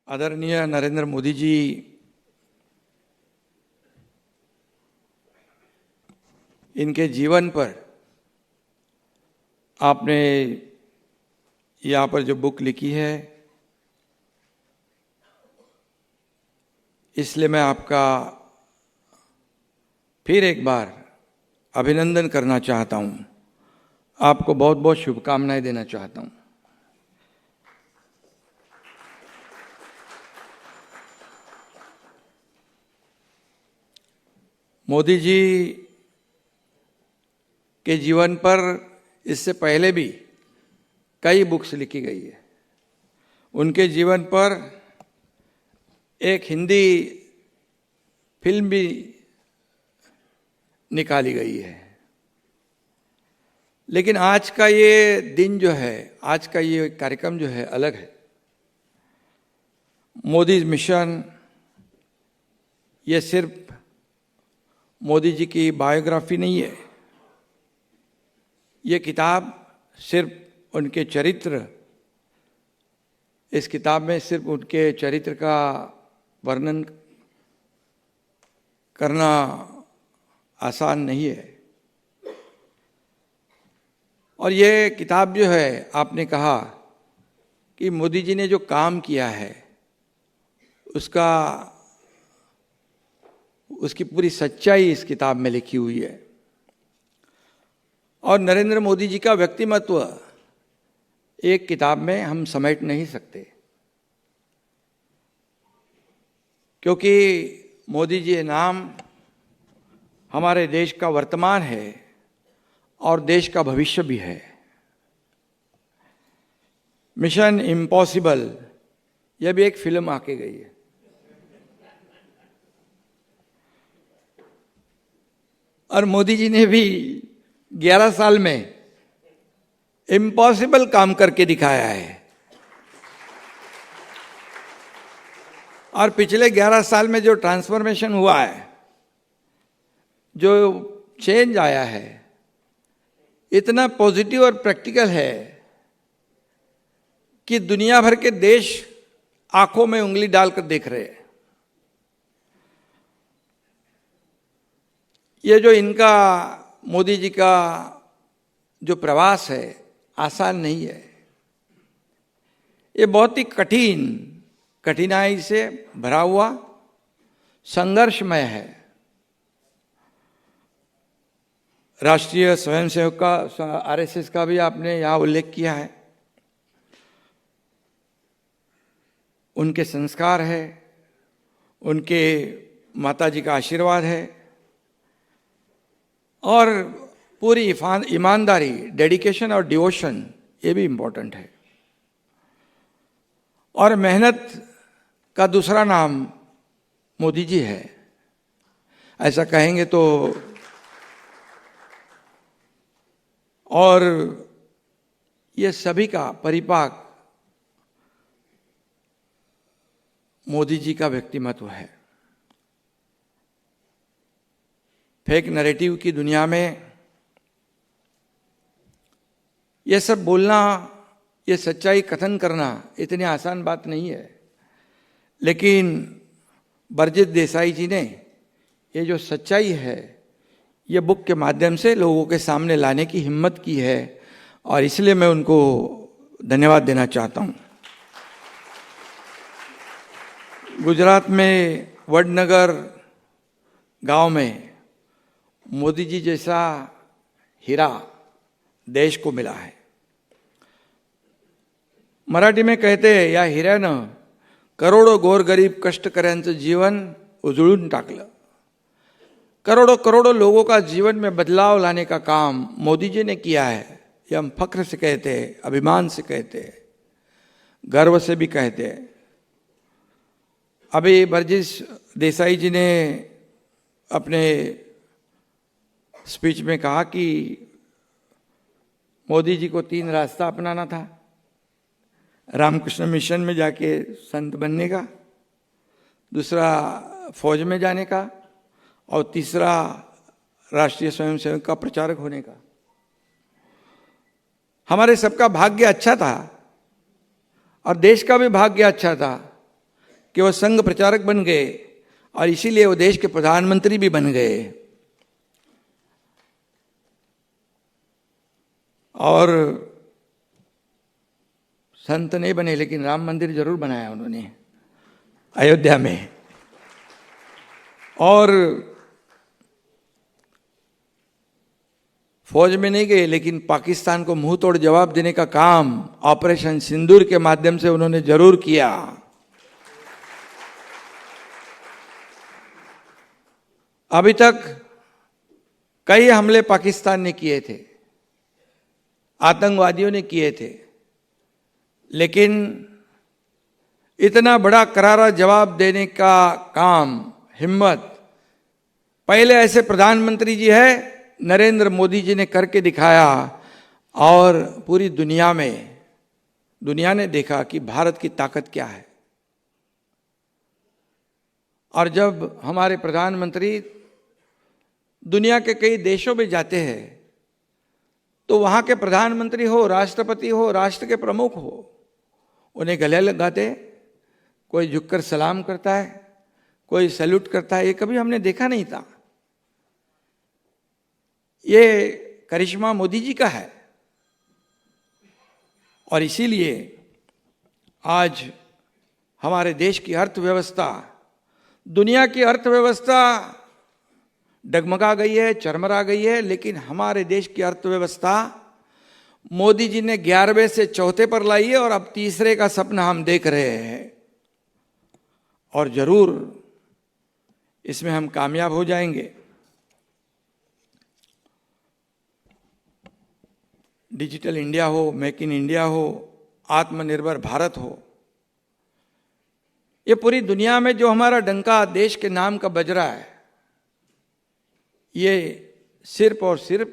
आदरणीय नरेंद्र मोदी जी, इनके जीवन पर आपने यहाँ पर जो बुक लिखी है, इसलिए मैं आपका फिर एक बार अभिनंदन करना चाहता हूँ। आपको बहुत बहुत शुभकामनाएं देना चाहता हूँ। मोदी जी के जीवन पर इससे पहले भी कई बुक्स लिखी गई है। उनके जीवन पर एक हिंदी फिल्म भी निकाली गई है। लेकिन आज का ये दिन जो है, आज का ये कार्यक्रम जो है, अलग है। मोदी मिशन, ये सिर्फ मोदी जी की बायोग्राफी नहीं है। ये किताब सिर्फ उनके चरित्र, इस किताब में सिर्फ उनके चरित्र का वर्णन करना आसान नहीं है। और ये किताब जो है, आपने कहा कि मोदी जी ने जो काम किया है उसकी पूरी सच्चाई इस किताब में लिखी हुई है। और नरेंद्र मोदी जी का व्यक्तिमत्व एक किताब में हम समेट नहीं सकते, क्योंकि मोदी जी नाम हमारे देश का वर्तमान है और देश का भविष्य भी है। मिशन इम्पॉसिबल, यह भी एक फिल्म आके गई है। और मोदी जी ने भी 11 साल में इम्पॉसिबल काम करके दिखाया है। और पिछले 11 साल में जो ट्रांसफॉर्मेशन हुआ है, जो चेंज आया है, इतना पॉजिटिव और प्रैक्टिकल है कि दुनिया भर के देश आंखों में उंगली डालकर देख रहे हैं। ये जो इनका, मोदी जी का जो प्रवास है, आसान नहीं है। ये बहुत ही कठिनाई से भरा हुआ, संघर्षमय है। राष्ट्रीय स्वयंसेवक का, आरएसएस का भी आपने यहाँ उल्लेख किया है। उनके संस्कार है, उनके माताजी का आशीर्वाद है, और पूरी ईमानदारी, डेडिकेशन और डिवोशन, ये भी इम्पोर्टेंट है। और मेहनत का दूसरा नाम मोदी जी है, ऐसा कहेंगे तो। और ये सभी का परिपाक मोदी जी का व्यक्तिमत्व है। फेक नैरेटिव की दुनिया में ये सब बोलना, ये सच्चाई कथन करना इतनी आसान बात नहीं है। लेकिन बरजित देसाई जी ने ये जो सच्चाई है, ये बुक के माध्यम से लोगों के सामने लाने की हिम्मत की है, और इसलिए मैं उनको धन्यवाद देना चाहता हूँ। गुजरात में वडनगर गांव में मोदी जी जैसा हीरा देश को मिला है। मराठी में कहते हैं, या हिऱ्यानं करोडो गोरगरीब कष्टकऱ्यांचं जीवन उजळून टाकलं। करोड़ों लोगों का जीवन में बदलाव लाने का काम मोदी जी ने किया है। ये हम फख्र से कहते हैं, अभिमान से कहते हैं, गर्व से भी कहते हैं। अभी बरजित देसाई जी ने अपने स्पीच में कहा कि मोदी जी को 3 रास्ता अपनाना था। रामकृष्ण मिशन में जाके संत बनने का, दूसरा फौज में जाने का, और तीसरा राष्ट्रीय स्वयंसेवक का प्रचारक होने का। हमारे सबका भाग्य अच्छा था और देश का भी भाग्य अच्छा था कि वो संघ प्रचारक बन गए और इसीलिए वो देश के प्रधानमंत्री भी बन गए। और संत नहीं बने, लेकिन राम मंदिर जरूर बनाया उन्होंने अयोध्या में। और फौज में नहीं गए, लेकिन पाकिस्तान को मुंह तोड़ जवाब देने का काम ऑपरेशन सिंदूर के माध्यम से उन्होंने जरूर किया। अभी तक कई हमले पाकिस्तान ने किए थे, आतंकवादियों ने किए थे, लेकिन इतना बड़ा करारा जवाब देने का काम, हिम्मत पहले ऐसे प्रधानमंत्री जी है नरेंद्र मोदी जी ने करके दिखाया। और पूरी दुनिया ने देखा कि भारत की ताकत क्या है। और जब हमारे प्रधानमंत्री दुनिया के कई देशों में जाते हैं तो वहां के प्रधानमंत्री हो, राष्ट्रपति हो, राष्ट्र के प्रमुख हो, उन्हें गले लगाते, कोई झुककर सलाम करता है, कोई सैल्यूट करता है। ये कभी हमने देखा नहीं था। ये करिश्मा मोदी जी का है। और इसीलिए आज हमारे देश की अर्थव्यवस्था, दुनिया की अर्थव्यवस्था डगमगा गई है, चरमरा गई है, लेकिन हमारे देश की अर्थव्यवस्था मोदी जी ने 11वें से चौथे पर लाई है और अब तीसरे का सपना हम देख रहे हैं। और जरूर इसमें हम कामयाब हो जाएंगे। डिजिटल इंडिया हो, मेक इन इंडिया हो, आत्मनिर्भर भारत हो, ये पूरी दुनिया में जो हमारा डंका देश के नाम का बज रहा है, ये सिर्फ और सिर्फ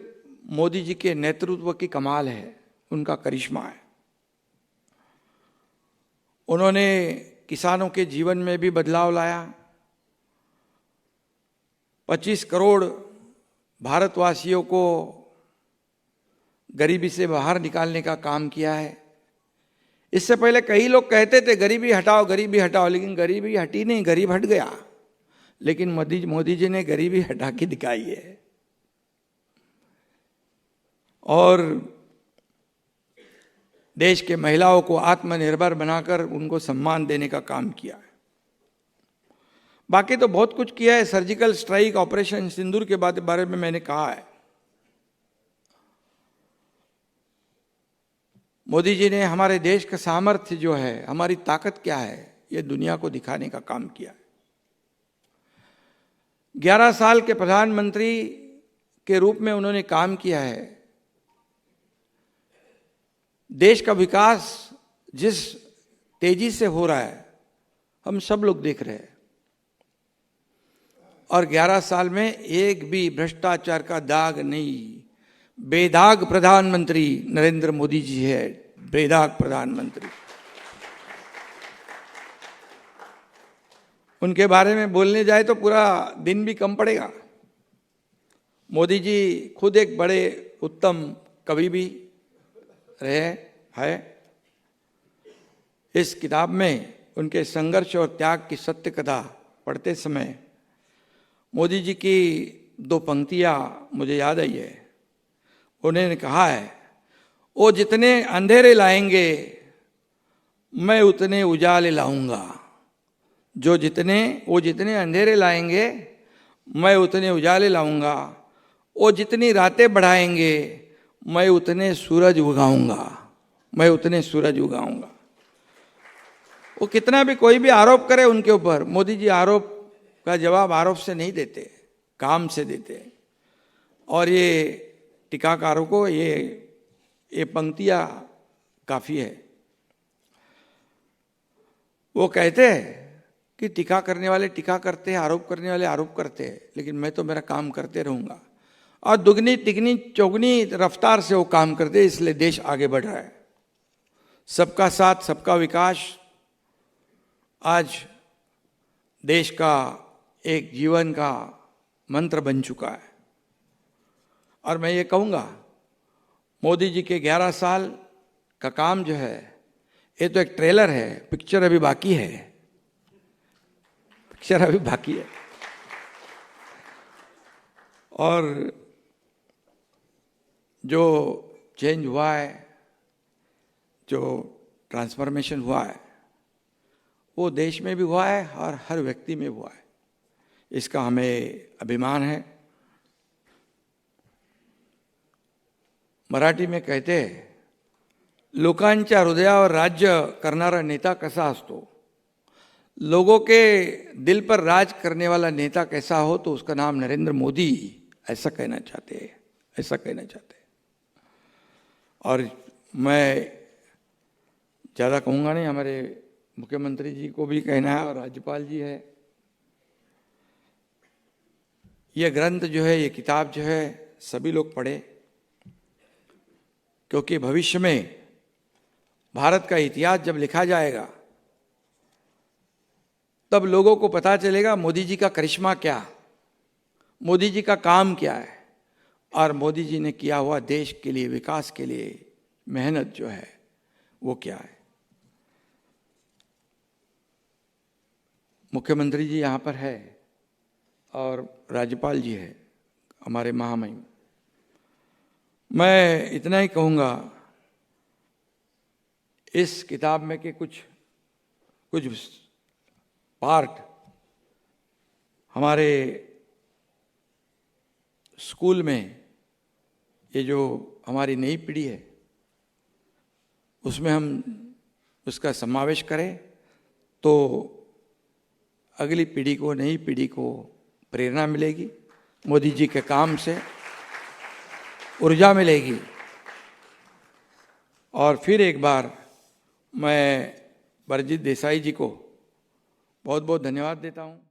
मोदी जी के नेतृत्व की कमाल है, उनका करिश्मा है। उन्होंने किसानों के जीवन में भी बदलाव लाया। 25 करोड़ भारतवासियों को गरीबी से बाहर निकालने का काम किया है। इससे पहले कई लोग कहते थे गरीबी हटाओ, गरीबी हटाओ, लेकिन गरीबी हटी नहीं, गरीब हट गया। लेकिन मोदी जी ने गरीबी हटा के दिखाई है। और देश के महिलाओं को आत्मनिर्भर बनाकर उनको सम्मान देने का काम किया है। बाकी तो बहुत कुछ किया है। सर्जिकल स्ट्राइक, ऑपरेशन सिंदूर के बारे में मैंने कहा है। मोदी जी ने हमारे देश का सामर्थ्य जो है, हमारी ताकत क्या है, ये दुनिया को दिखाने का काम किया है। 11 साल के प्रधानमंत्री के रूप में उन्होंने काम किया है। देश का विकास जिस तेजी से हो रहा है, हम सब लोग देख रहे हैं। और 11 साल में एक भी भ्रष्टाचार का दाग नहीं। बेदाग प्रधानमंत्री नरेंद्र मोदी जी है, बेदाग प्रधानमंत्री। उनके बारे में बोलने जाए तो पूरा दिन भी कम पड़ेगा। मोदी जी खुद एक बड़े उत्तम कवि भी रहे हैं। इस किताब में उनके संघर्ष और त्याग की सत्य कथा पढ़ते समय मोदी जी की 2 पंक्तियां मुझे याद आई है। उन्होंने कहा है, वो जितने अंधेरे लाएंगे मैं उतने उजाले लाऊंगा। वो जितने अंधेरे लाएंगे मैं उतने उजाले लाऊंगा। वो जितनी रातें बढ़ाएंगे मैं उतने सूरज उगाऊंगा। वो कितना भी कोई भी आरोप करे उनके ऊपर, मोदी जी आरोप का जवाब आरोप से नहीं देते, काम से देते। और ये टीकाकारों को ये पंक्तियां काफी है। वो कहते हैं कि टीका करने वाले टीका करते हैं, आरोप करने वाले आरोप करते हैं, लेकिन मैं तो मेरा काम करते रहूंगा। और दुगनी तिगनी चौगनी रफ्तार से वो काम करते हैं, इसलिए देश आगे बढ़ रहा है। सबका साथ, सबका विकास आज देश का एक जीवन का मंत्र बन चुका है। और मैं ये कहूँगा, मोदी जी के 11 साल का काम जो है, ये तो एक ट्रेलर है, पिक्चर अभी बाकी है। अक्षर अभी बाकी है। और जो चेंज हुआ है, जो ट्रांसफॉर्मेशन हुआ है, वो देश में भी हुआ है और हर व्यक्ति में हुआ है। इसका हमें अभिमान है। मराठी में कहते हैं, लोकांच्या हृदयावर राज्य करणारा नेता कसा असतो, लोगों के दिल पर राज करने वाला नेता कैसा हो तो उसका नाम नरेंद्र मोदी, ऐसा कहना चाहते हैं, ऐसा कहना चाहते हैं। और मैं ज़्यादा कहूँगा नहीं, हमारे मुख्यमंत्री जी को भी कहना है और राज्यपाल जी है। यह ग्रंथ जो है, ये किताब जो है, सभी लोग पढ़े, क्योंकि भविष्य में भारत का इतिहास जब लिखा जाएगा तब लोगों को पता चलेगा मोदी जी का करिश्मा क्या, मोदी जी का काम क्या है, और मोदी जी ने किया हुआ देश के लिए, विकास के लिए मेहनत जो है वो क्या है। मुख्यमंत्री जी यहाँ पर है और राज्यपाल जी है, हमारे महामहिम। मैं इतना ही कहूँगा, इस किताब में के कुछ पार्ट हमारे स्कूल में, ये जो हमारी नई पीढ़ी है, उसमें हम उसका समावेश करें तो अगली पीढ़ी को, नई पीढ़ी को प्रेरणा मिलेगी, मोदी जी के काम से ऊर्जा मिलेगी। और फिर एक बार मैं बरजीत देसाई जी को बहुत बहुत धन्यवाद देता हूँ।